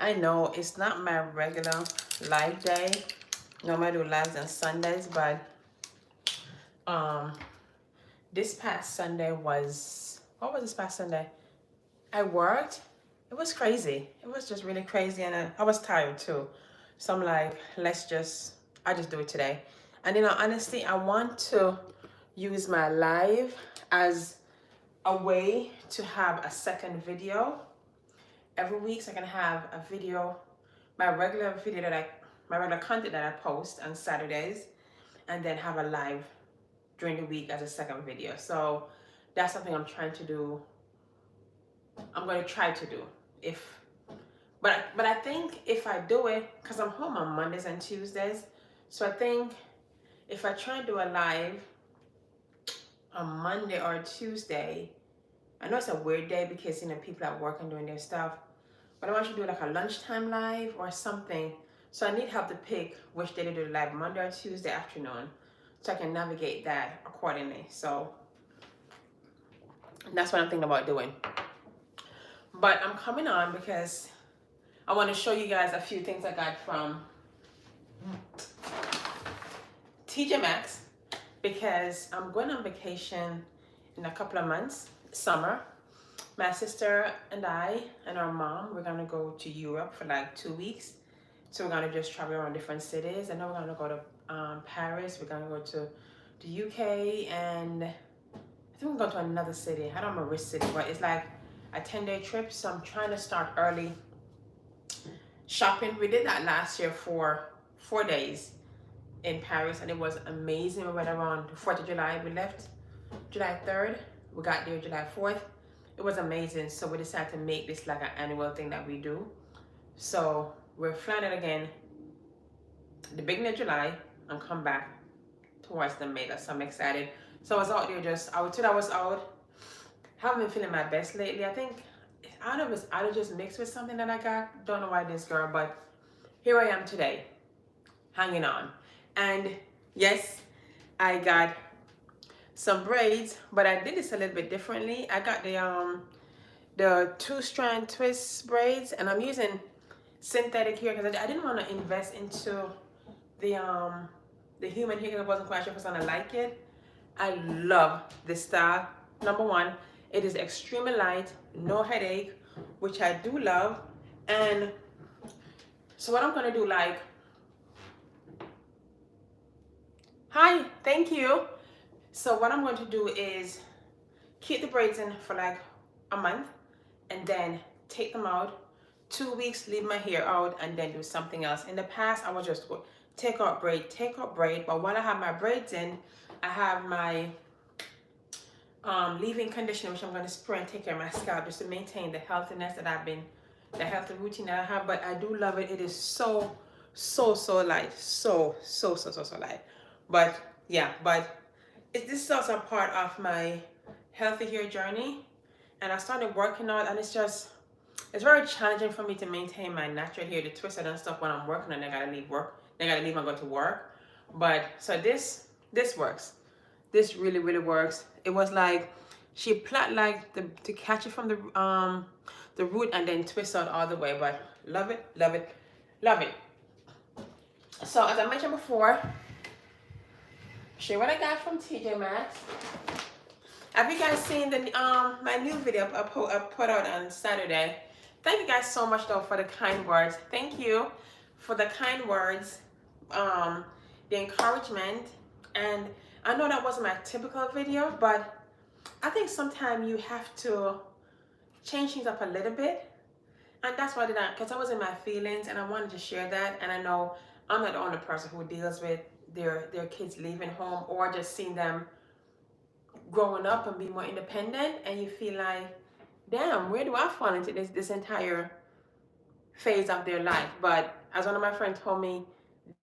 I know it's not my regular live day. Normally I do lives on Sundays, but um this past Sunday was, what was this past Sunday? I worked. It was crazy. It was just really crazy, and I was tired too. So I'm like, I just do it today. And honestly, I want to use my live as a way to have a second video every week, so I can have a video, my regular video my regular content that I post on Saturdays, and then have a live during the week as a second video. So that's something I'm trying to do. I'm going to try to do. But I think if I do it, because I'm home on Mondays and Tuesdays, so I think if I try and do a live on Monday or Tuesday, I know it's a weird day because people are working doing their stuff, but I want you to do like a lunchtime live or something. So I need help to pick which day to do the live, Monday or Tuesday afternoon, so I can navigate that accordingly. So that's what I'm thinking about doing. But I'm coming on because I want to show you guys a few things I got from TJ Maxx, because I'm going on vacation in a couple of months, summer. My sister and I and our mom, we're going to go to Europe for like 2 weeks. So we're going to just travel around different cities. And then we're going to go to Paris. We're going to go to the UK, and I think we're going to another city. I don't remember which city, but it's like a 10-day trip. So I'm trying to start early shopping. We did that last year for 4 days in Paris, and it was amazing. We went around the 4th of July. We left July 3rd. We got there July 4th. It was amazing. So we decided to make this like an annual thing that we do. So we're flying it again the beginning of July and come back towards the middle. So I'm excited. So I was out there I was out. Haven't been feeling my best lately. I think, I don't know if it's allergies mixed with something that I got. Don't know why this girl, but here I am today, hanging on. And yes, I got some braids, but I did this a little bit differently. I got the 2-strand twist braids, and I'm using synthetic hair because I didn't want to invest into the human hair because I wasn't quite sure if I was gonna like it. I love this style. Number one, it is extremely light, no headache, which I do love. And so what I'm gonna do, like, hi, thank you. So what I'm going to do is keep the braids in for like a month, and then take them out. 2 weeks, leave my hair out, and then do something else. In the past, I would just go take out braid. But while I have my braids in, I have my leave-in conditioner, which I'm going to spray and take care of my scalp just to maintain the healthiness that the healthy routine that I have. But I do love it. It is so light. So light. But yeah, this is also a part of my healthy hair journey. And I started working out, and it's very challenging for me to maintain my natural hair, the twisted and stuff when I'm working, and I gotta leave work. Then I gotta leave and go to work. But so this works. This really works. It was like she plait like to catch it from the root and then twist out all the way. But love it. So as I mentioned before, show you what I got from TJ Maxx. Have you guys seen the my new video I put out on Saturday? Thank you guys so much though for the kind words. Thank you for the kind words, the encouragement. And I know that wasn't my typical video, but I think sometimes you have to change things up a little bit. And that's why I did that, because I was in my feelings and I wanted to share that. And I know I'm not the only person who deals with their kids leaving home, or just seeing them growing up and be more independent, and you feel like, damn, where do I fall into this entire phase of their life? But as one of my friends told me,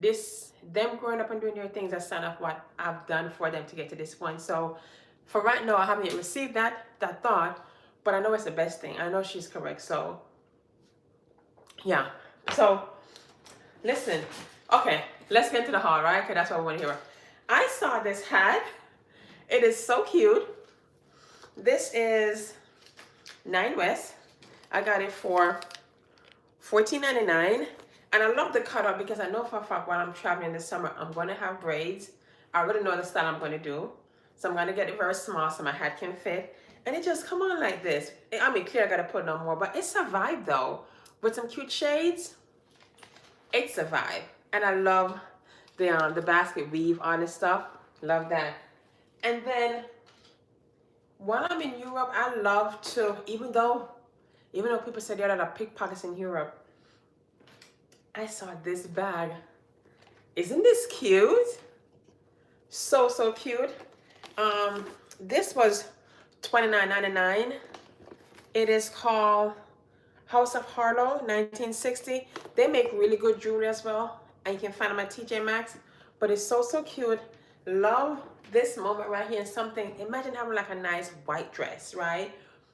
them growing up and doing their things, that's kind of what I've done for them to get to this point. So for right now, I haven't yet received that thought, but I know it's the best thing. I know she's correct. So yeah. So listen, okay, let's get into the haul, right? Because that's what I want to hear. I saw this hat. It is so cute. This is 9 West. I got it for $14.99. And I love the cutout because I know for a fact while I'm traveling this summer, I'm going to have braids. I already know the style I'm going to do. So I'm going to get it very small so my hat can fit. And it just come on like this. I mean, clear I got to put no more, but it's a vibe though. With some cute shades, it's a vibe. And I love the basket weave on this stuff. Love that. And then while I'm in Europe, I love to, even though people say there are pickpockets in Europe, I saw this bag. Isn't this cute? So, so cute. This was $29.99. It is called House of Harlow 1960. They make really good jewelry as well. And you can find them at TJ Maxx. But it's so, so cute. Love this moment right here. Something, imagine having like a nice white dress, right?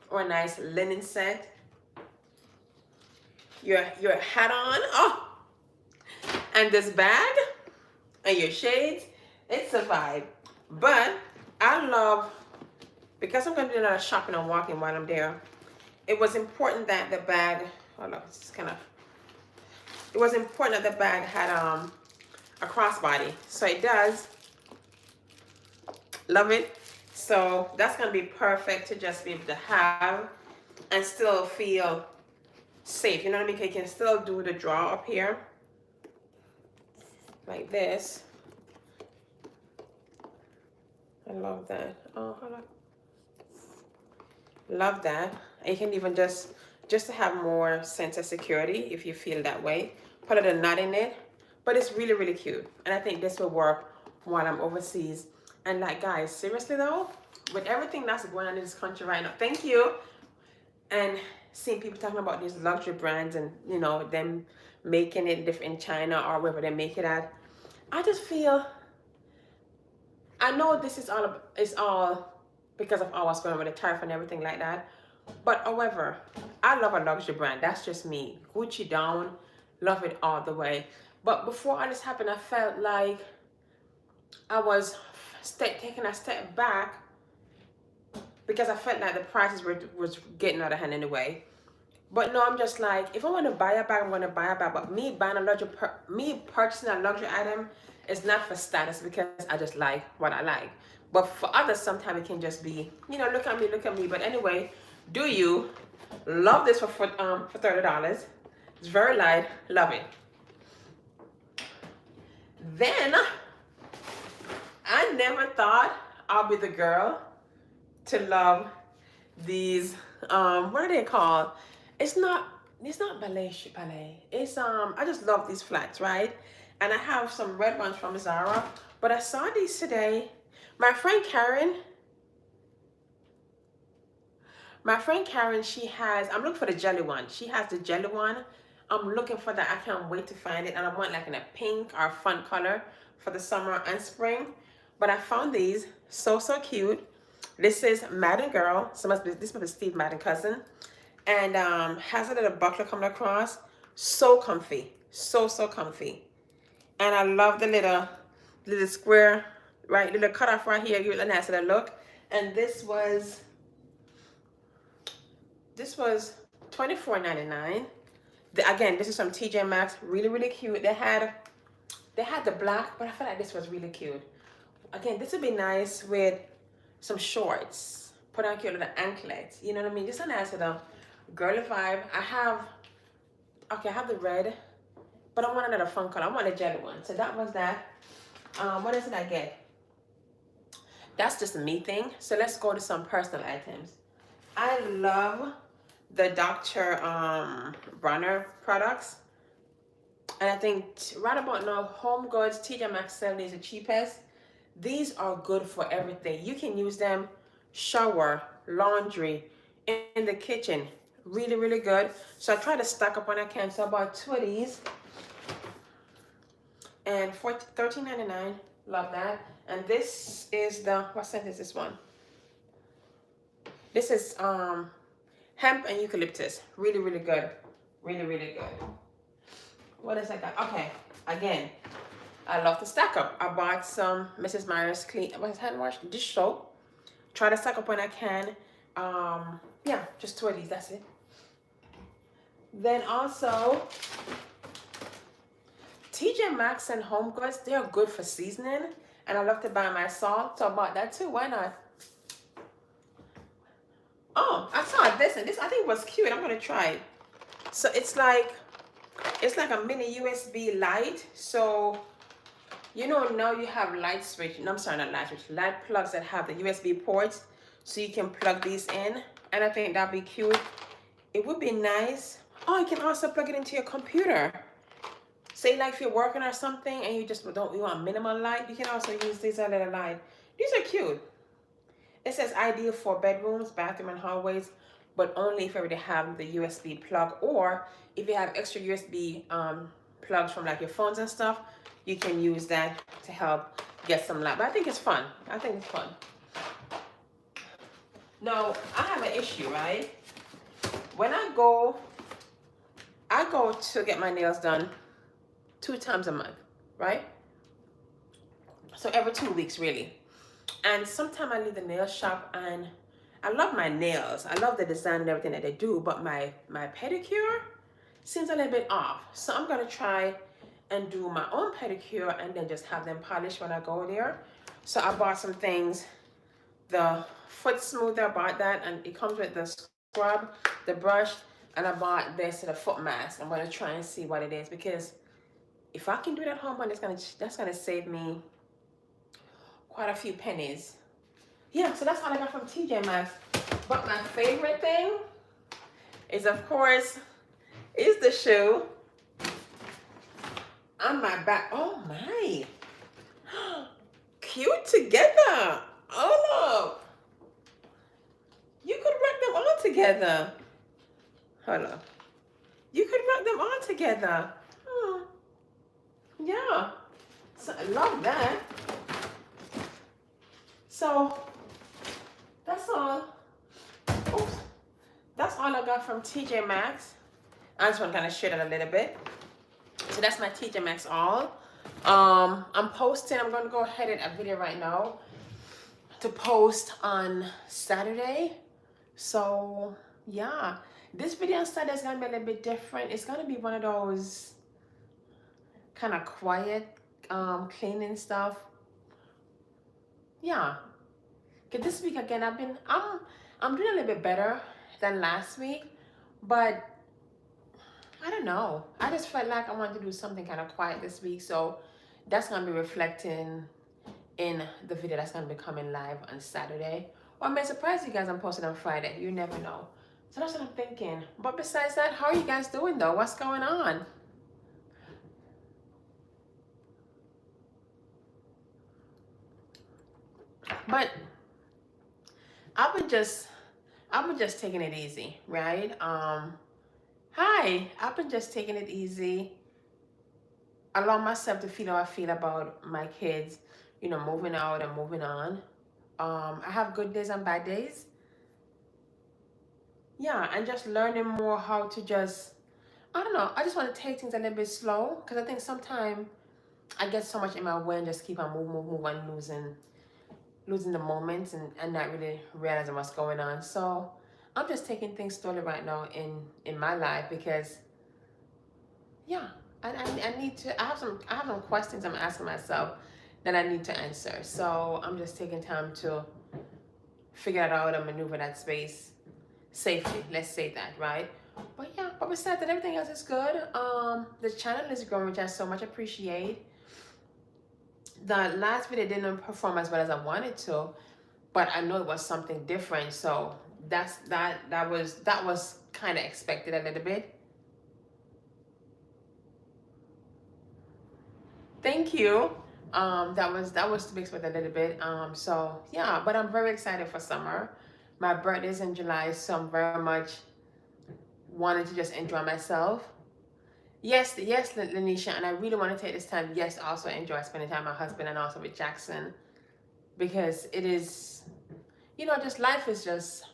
Or a nice linen set. Your hat on. Oh! And this bag and your shades, it's a vibe. But I love, because I'm going to do a lot of shopping and walking while I'm there, it was important that the bag, hold on, it's kind of, it was important that the bag had a crossbody. So it does. Love it. So that's going to be perfect to just be able to have and still feel safe. You know what I mean? You can still do the draw up here. Like this. I love that. Oh, hold on. Love that. And you can even just to have more sense of security if you feel that way. Put a little knot in it. But it's really, really cute. And I think this will work while I'm overseas. And like, guys, seriously though, with everything that's going on in this country right now, thank you. And seeing people talking about these luxury brands and, you know, them making it in China or wherever they make it at, I just feel, I know this is all because of all what's going on with the tariff and everything like that. But however, I love a luxury brand. That's just me. Gucci down, love it all the way. But before all this happened, I felt like I was taking a step back because I felt like the prices was getting out of hand anyway. But no, I'm just like, if I want to buy a bag, I'm going to buy a bag. But me purchasing a luxury item is not for status because I just like what I like. But for others, sometimes it can just be, you know, look at me, look at me. But anyway, do you love this for $30? It's very light, love it. Then I never thought I'll be the girl to love these. What are they called? It's not ballet. It's I just love these flats, right? And I have some red ones from Zara, but I saw these today. My friend Karen, she has, I'm looking for the jelly one. She has the jelly one. I'm looking for that. I can't wait to find it. And I want like in a pink or fun color for the summer and spring. But I found these. So, so cute. This is Madden Girl. So this must be Steve Madden cousin. And has a little buckle coming across. So comfy. So, so comfy. And I love the little square, right? Little cutoff right here. Give it a nice little look. And this was $24.99. Again, this is from TJ Maxx. Really, really cute. They had the black, but I feel like this was really cute. Again, this would be nice with some shorts. Put on cute little anklets. You know what I mean? Just a nice little girly vibe. I have the red, but I want another fun color. I want a jelly one. So that was that. What else did I get? That's just a me thing. So let's go to some personal items. I love the Dr. Bronner products. And I think right about now, Home Goods, TJ Maxx 70 is the cheapest. These are good for everything. You can use them shower, laundry, in the kitchen. Really, really good. So I try to stock up when I can. So I bought 2 of these. And for $13.99. Love that. And this is what scent is this one? This is hemp and eucalyptus. Really, really good. Really, really good. What else I got? Okay, again, I love to stack up. I bought some Mrs. Myers hand wash dish soap. Try to stack up when I can. Yeah, just 2 of these, that's it. Then also, TJ Maxx and Home Goods, they're good for seasoning. And I love to buy my salt, so I bought that too. Why not? Oh, I saw this, and this I think was cute. I'm gonna try it. So it's like a mini USB light. So you know now you have light switch. No, I'm sorry, not light switch. Light plugs that have the USB ports, so you can plug these in. And I think that'd be cute. It would be nice. Oh, you can also plug it into your computer. Say like if you're working or something and you just don't, you want minimal light, you can also use these a little light. These are cute. It says ideal for bedrooms, bathroom, and hallways, but only if you already have the USB plug, or if you have extra USB plugs from like your phones and stuff, you can use that to help get some light. But I think it's fun. I think it's fun. Now, I have an issue, right? When I go to get my nails done 2 times a month, right? So every 2 weeks, really. And sometimes I leave the nail shop, and I love my nails. I love the design and everything that they do, but my pedicure seems a little bit off. So I'm gonna try and do my own pedicure and then just have them polished when I go there. So I bought some things. The foot smoother, I bought that, and it comes with the scrub, the brush, and I bought this, the foot mask. I'm gonna try and see what it is, because if I can do it at home, that's gonna save me quite a few pennies. Yeah, so that's all I got from TJ Maxx. But my favorite thing is, of course, is the shoe on my back. Oh my, cute together. Oh look, you could rock them all together. Hold on, you could rock them all together. Yeah, so I love that. So that's all. Oops. That's all I got from TJ Maxx. I just want to kind of share that a little bit. So that's my TJ Maxx all. I'm going to go ahead and a video right now to post on Saturday. So yeah, this video on Saturday is going to be a little bit different. It's going to be one of those kind of quiet cleaning stuff. Yeah, because this week again I'm doing a little bit better than last week, but I don't know, I just felt like I wanted to do something kind of quiet this week. So that's going to be reflecting in the video that's going to be coming live on Saturday, or I may surprise you guys, I'm posting on Friday. You never know. So that's what I'm thinking. But besides that, how are you guys doing though? What's going on? But I've been just taking it easy, right? Hi, I've been just taking it easy. Allow myself to feel how I feel about my kids, you know, moving out and moving on. I have good days and bad days. Yeah, and just learning more how to just, I don't know, I just want to take things a little bit slow, because I think sometimes I get so much in my way and just keep on move and losing the moments, and not really realizing what's going on. So I'm just taking things slowly right now in my life, because yeah, I need to, I have some questions I'm asking myself that I need to answer. So I'm just taking time to figure it out and maneuver that space safely, let's say that, right? But yeah, but besides that, everything else is good. The channel is growing, which I so much appreciate. The last video didn't perform as well as I wanted to, but I know it was something different. So that was kind of expected a little bit. Thank you. That was to be expected a little bit. So yeah, but I'm very excited for summer. My birthday's in July, so I'm very much wanting to just enjoy myself. Yes, Lanisha, and I really want to take this time, yes, to also enjoy spending time with my husband and also with Jackson, because it is, you know, just life is just,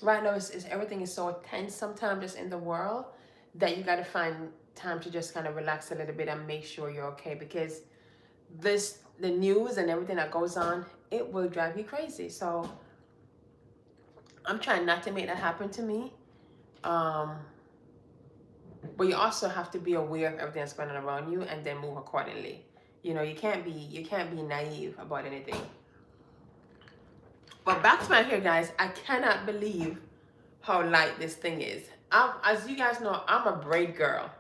right now, everything is so tense sometimes just in the world, that you got to find time to just kind of relax a little bit and make sure you're okay, because the news and everything that goes on, it will drive you crazy. So I'm trying not to make that happen to me. Um, but you also have to be aware of everything that's going on around you and then move accordingly. You know, you can't be naive about anything. But back to my hair, guys. I cannot believe how light this thing is. As you guys know, I'm a braid girl.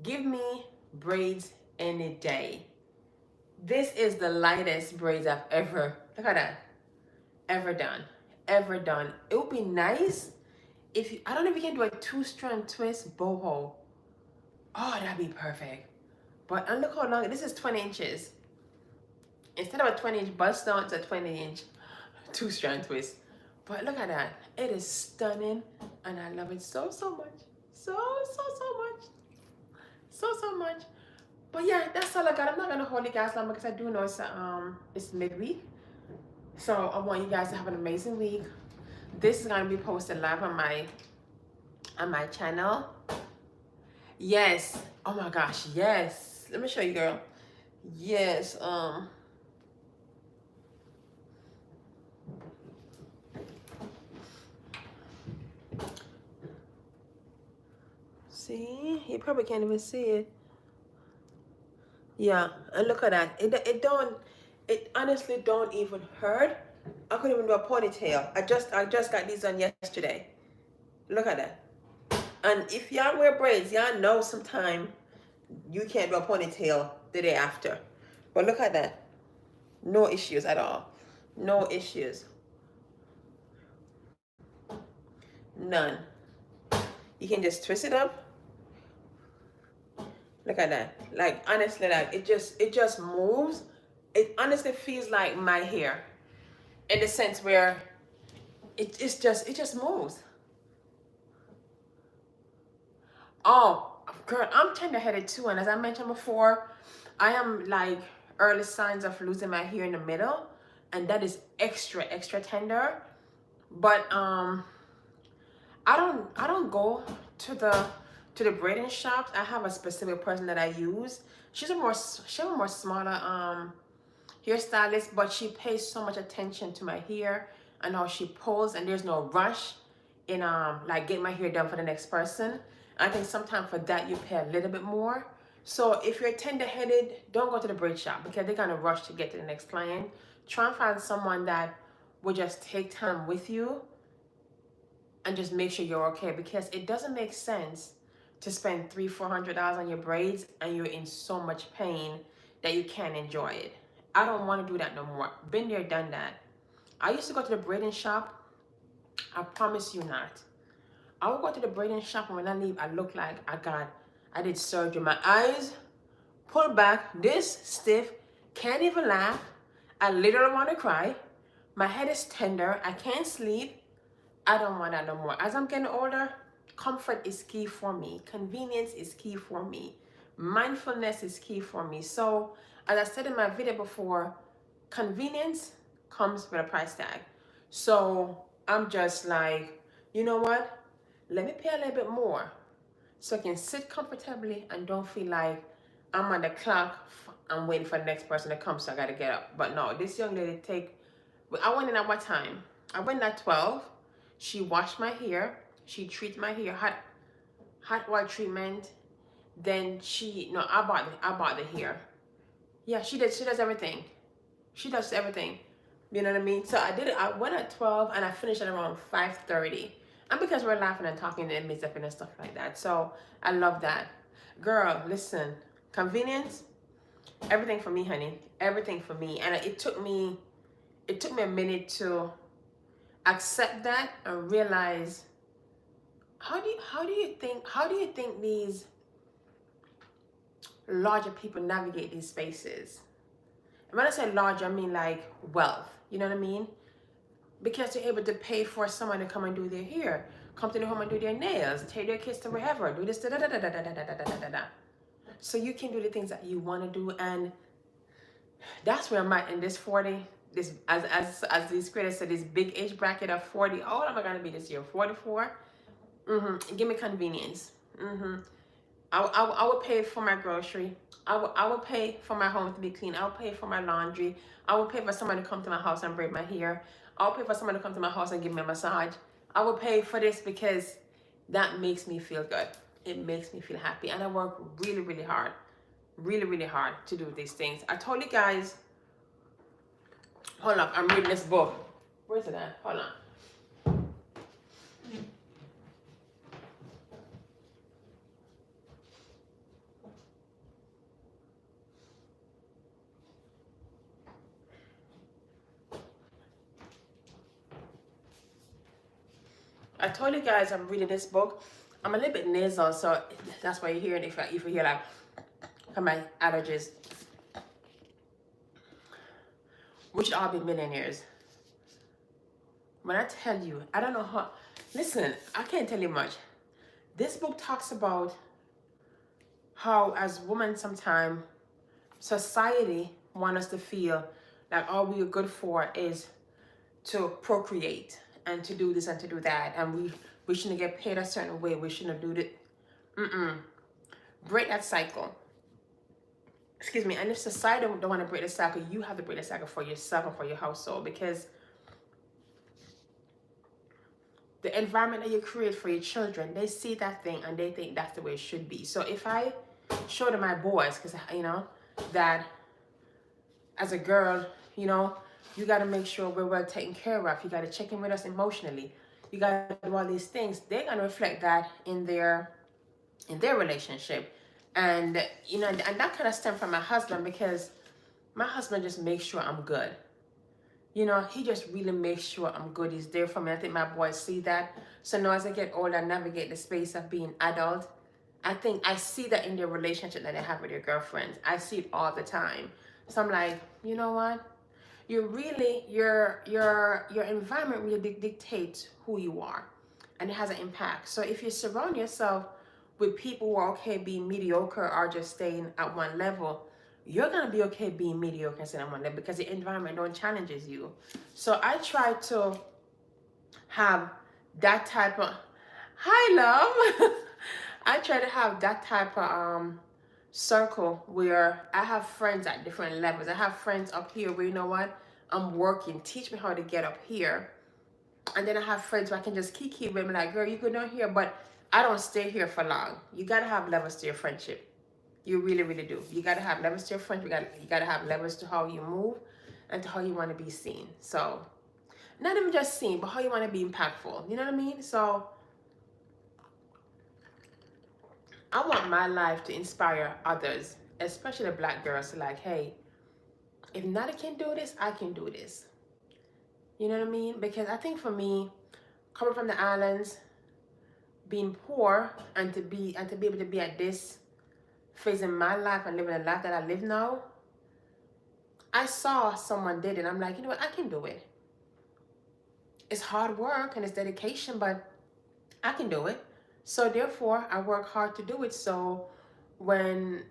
Give me braids any day. This is the lightest braids I've ever, look at that, ever done. Ever done. It would be nice if you, I don't know if you can do a 2-strand twist boho. Oh, that'd be perfect. But and look how long, this is 20 inches. Instead of a 20-inch bust down, it's a 20-inch 2-strand twist. But look at that. It is stunning and I love it so, so much. So, so, so much. So, so much. But yeah, that's all I got. I'm not gonna hold you guys long because I do know it's midweek. So I want you guys to have an amazing week. This is gonna be posted live on my channel. Yes. Oh my gosh, yes. Let me show you, girl. Yes. See, you probably can't even see it. Yeah, and look at that. It honestly don't even hurt. I couldn't even do a ponytail. I just got these done yesterday. Look at that. And if y'all wear braids, y'all know sometime you can't do a ponytail the day after. But look at that. No issues at all. No issues. None. You can just twist it up. Look at that. Like honestly, like it just moves. It honestly feels like my hair. In the sense where it just moves. Oh, girl, I'm tender-headed too, and as I mentioned before, I am like early signs of losing my hair in the middle, and that is extra tender. But I don't go to the braiding shops. I have a specific person that I use. She's a more smaller hairstylist, but she pays so much attention to my hair and how she pulls, and there's no rush in like getting my hair done for the next person. I think sometimes for that you pay a little bit more. So if you're tender-headed, don't go to the braid shop because they're gonna rush to get to the next client. Try and find someone that will just take time with you and just make sure you're okay, because it doesn't make sense to spend $300-400 on your braids and you're in so much pain that you can't enjoy it. I don't want to do that no more. Been there, done that. I used to go to the braiding shop. I promise you not. I would go to the braiding shop and when I leave, I look like I did surgery. My eyes pulled back, this stiff, can't even laugh. I literally want to cry. My head is tender. I can't sleep. I don't want that no more. As I'm getting older, comfort is key for me. Convenience is key for me. Mindfulness is key for me. So, as I said in my video before, convenience comes with a price tag. So, I'm just like, you know what? Let me pay a little bit more so I can sit comfortably and don't feel like I'm on the clock. I'm waiting for the next person to come, so I gotta get up. But no, this young lady I went in at what time? I went at 12. She washed my hair. She treated my hair, hot oil treatment. Then no, I bought the hair. Yeah, she does everything. She does everything. You know what I mean? So I did it. I went at 12 and I finished at around 5:30. And because we're laughing and talking in the midst of it and stuff like that. So I love that. Girl, listen, convenience, everything for me, honey. Everything for me. And it took me a minute to accept that and realize how do you think these larger people navigate these spaces? And when I say larger, I mean like wealth. You know what I mean? Because they're able to pay for someone to come and do their hair, come to their home and do their nails, take their kids to wherever, do this, da da da da da da da da da da. So you can do the things that you want to do, and that's where I'm at in this 40. This as these creators said, this big age bracket of 40. How old am I gonna be this year? 44. Give me convenience. I would pay for my grocery. I would pay for my home to be clean. I would pay for my laundry. I would pay for someone to come to my house and braid my hair. I would pay for someone to come to my house and give me a massage. I would pay for this because that makes me feel good. It makes me feel happy. And I work really, really hard, really, really hard to do these things. I told you guys, hold up, I'm reading this book. Where's it at? Hold on. I told you guys I'm reading this book. I'm a little bit nasal, so that's why you're hearing if you hear like my allergies. We should all be millionaires. When I tell you, I don't know how. Listen, I can't tell you much. This book talks about how, as women, sometimes society want us to feel like all we are good for is to procreate and to do this and to do that, and we shouldn't get paid a certain way. We shouldn't do it. Break that cycle. Excuse me. And if society don't want to break the cycle, you have to break the cycle for yourself and for your household, because the environment that you create for your children, they see that thing and they think that's the way it should be. So if I show to my boys, because that as a girl, you got to make sure we're well taken care of. You got to check in with us emotionally. You got to do all these things. They're going to reflect that in their relationship. And and that kind of stemmed from my husband, because my husband just makes sure I'm good. He just really makes sure I'm good. He's there for me. I think my boys see that. So now as I get older, I navigate the space of being adult. I think I see that in their relationship that they have with their girlfriends. I see it all the time. So I'm like, you know what? You really, your environment really dictates who you are, and it has an impact. So if you surround yourself with people who are okay being mediocre or just staying at one level, you're gonna be okay being mediocre and staying at one level, because the environment don't challenges you. So I try to have that type of hi love. I try to have that type of circle where I have friends at different levels. I have friends up here where, you know what, I'm working, teach me how to get up here. And then I have friends where I can just kiki with me, like, girl, you go down here, but I don't stay here for long. You gotta have levels to your friendship. You really, really do. You gotta have levels to your friendship. You gotta have levels to how you move and to how you want to be seen. So not even just seen, but how you want to be impactful. You know what I mean? So I want my life to inspire others, especially the Black girls, to like, hey, if Nada can do this, I can do this. You know what I mean? Because I think for me, coming from the islands, being poor, and to be able to be at this phase in my life and living the life that I live now, I saw someone did it. I'm like, you know what? I can do it. It's hard work and it's dedication, but I can do it. So therefore, I work hard to do it. So when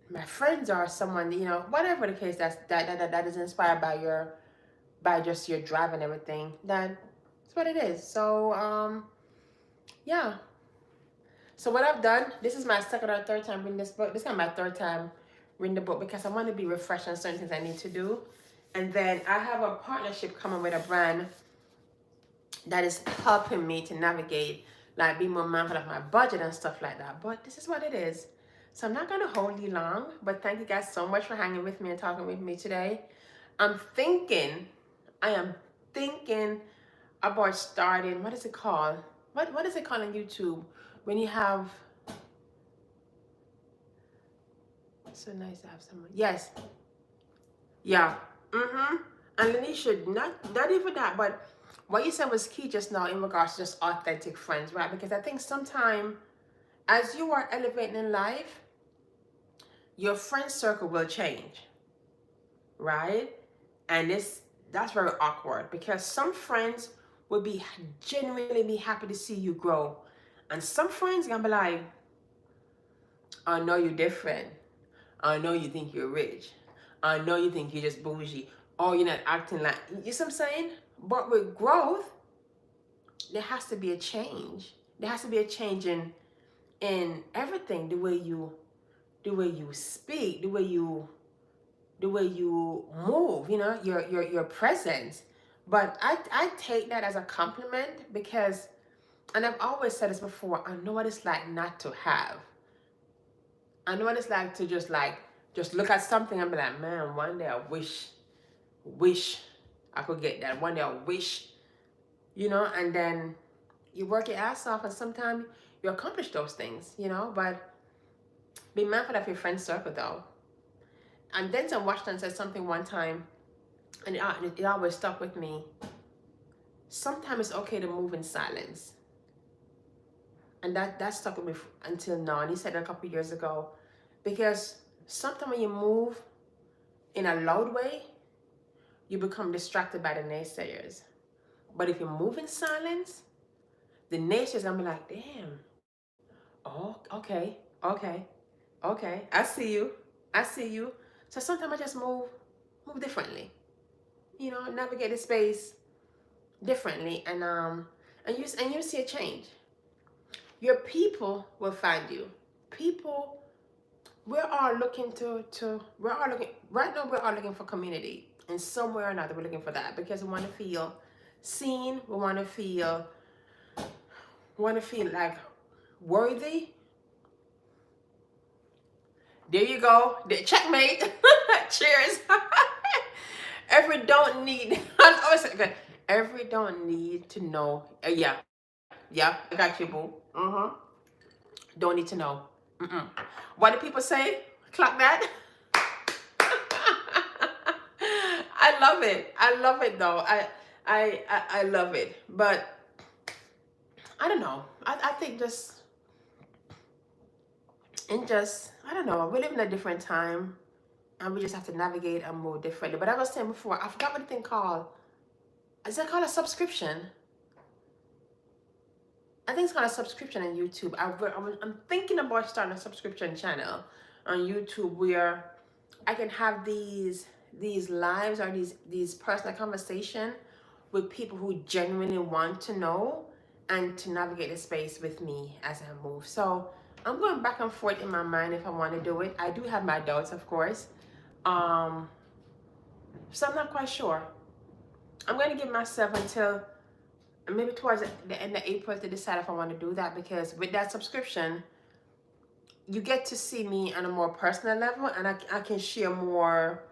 my friends are someone, whatever the case, that is inspired by just your drive and everything, that's what it is. So yeah. So what I've done, this is my second or third time reading this book. This is my third time reading the book, because I want to be refreshed on certain things I need to do. And then I have a partnership coming with a brand that is helping me to navigate, like be more mindful of my budget and stuff like that. But this is what it is. So I'm not going to hold you long, but thank you guys so much for hanging with me and talking with me today. I am thinking about starting, what is it called? What is it called on YouTube when you have, so nice to have someone. Yes. Yeah. And Lanisha, not even that, but what you said was key just now in regards to just authentic friends, right? Because I think sometimes as you are elevating in life, your friend circle will change, right? And that's very awkward, because some friends will be genuinely be happy to see you grow, and some friends gonna be like, I know you're different. I know you think you're rich. I know you think you're just bougie. Oh, you're not acting like, you see what I'm saying? But with growth, there has to be a change. There has to be a change in everything. The way you speak, the way you move, your presence. But I take that as a compliment, because And I've always said this before, I know what it's like not to have. I know what it's like to just look at something and be like, man, one day I wish I could get that. One day I wish, and then you work your ass off and sometimes you accomplish those things, but be mindful of your friend circle though. And Denzel Washington said something one time, and it always stuck with me. Sometimes it's okay to move in silence. And that stuck with me until now. And he said it a couple of years ago. Because sometimes when you move in a loud way, you become distracted by the naysayers. But if you move in silence, the naysayers gonna be like, damn, oh, okay, I see you. So sometimes I just move differently, navigate the space differently, and you see a change. Your people will find you. People, we're all looking right now. We're all looking for community in some way or another. We're looking for that because we want to feel seen. We want to feel like worthy. There you go. Checkmate. Cheers. Every don't need to know. Yeah, I got you, boo. Don't need to know. What do people say? Clock that. I love it though. I love it. But I don't know. I think I don't know. We live in a different time and we just have to navigate and move differently. But I was saying before, I forgot what the thing called. Is that called a subscription? I think it's called a subscription on YouTube. I'm thinking about starting a subscription channel on YouTube where I can have these lives or these personal conversation with people who genuinely want to know and to navigate the space with me as I move. So I'm going back and forth in my mind if I want to do it. I do have my doubts, of course. So I'm not quite sure. I'm going to give myself until maybe towards the end of April to decide if I want to do that, because with that subscription, you get to see me on a more personal level, and I can share more,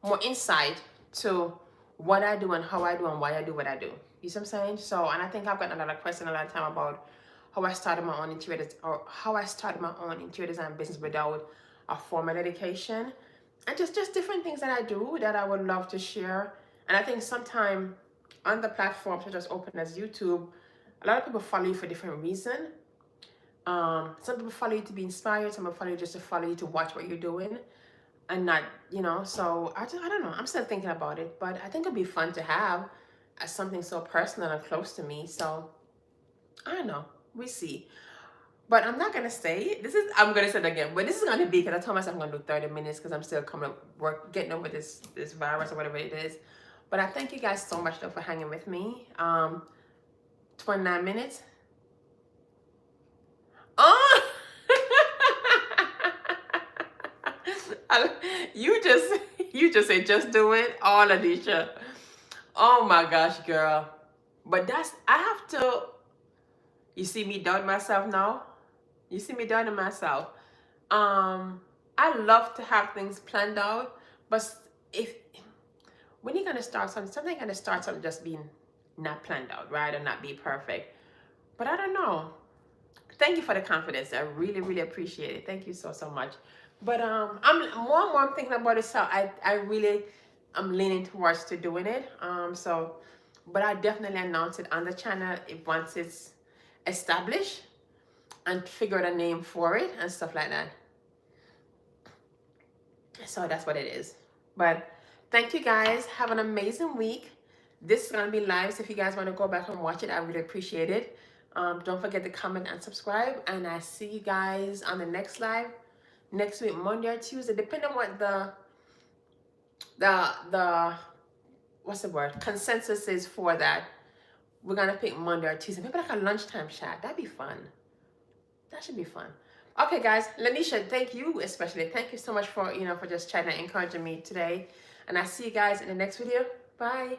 more insight to what I do and how I do and why I do what I do. You see what I'm saying? So, and I think I've gotten a lot of questions a lot of time about how I started my own interior design business without a formal education, and just different things that I do that I would love to share. And I think sometimes on the platforms such as open as YouTube, a lot of people follow you for different reasons. Some people follow you to be inspired. Some people follow you just to follow you to watch what you're doing, and not, So I don't know. I'm still thinking about it, but I think it'd be fun to have as something so personal and close to me. So I don't know. We see. But I'm not gonna say I'm gonna say it again. But this is gonna be, because I told myself I'm gonna do 30 minutes because I'm still getting over this virus or whatever it is. But I thank you guys so much though for hanging with me. 29 minutes. Oh, you just say just do it, all Alicia. Oh my gosh, girl. But I have to. You see me doubting myself now. You see me doubting myself. I love to have things planned out, but when you're gonna start something gonna start something just being not planned out, right, or not be perfect. But I don't know. Thank you for the confidence. I really, really appreciate it. Thank you so much. But I'm more and more I'm thinking about it, so I'm leaning towards to doing it. But I definitely announce it on the channel once it's established and figure out a name for it and stuff like that. So that's what it is. But thank you guys. Have an amazing week. This is gonna be live, so if you guys want to go back and watch it, I really appreciate it. Don't forget to comment and subscribe, and I see you guys on the next live next week, Monday or Tuesday, depending on what the consensus is for that. We're gonna pick Monday or Tuesday, maybe like a lunchtime chat. That'd be fun. That should be fun. Okay, guys, Lanisha, thank you especially. Thank you so much for for just chatting and encouraging me today. And I see you guys in the next video. Bye.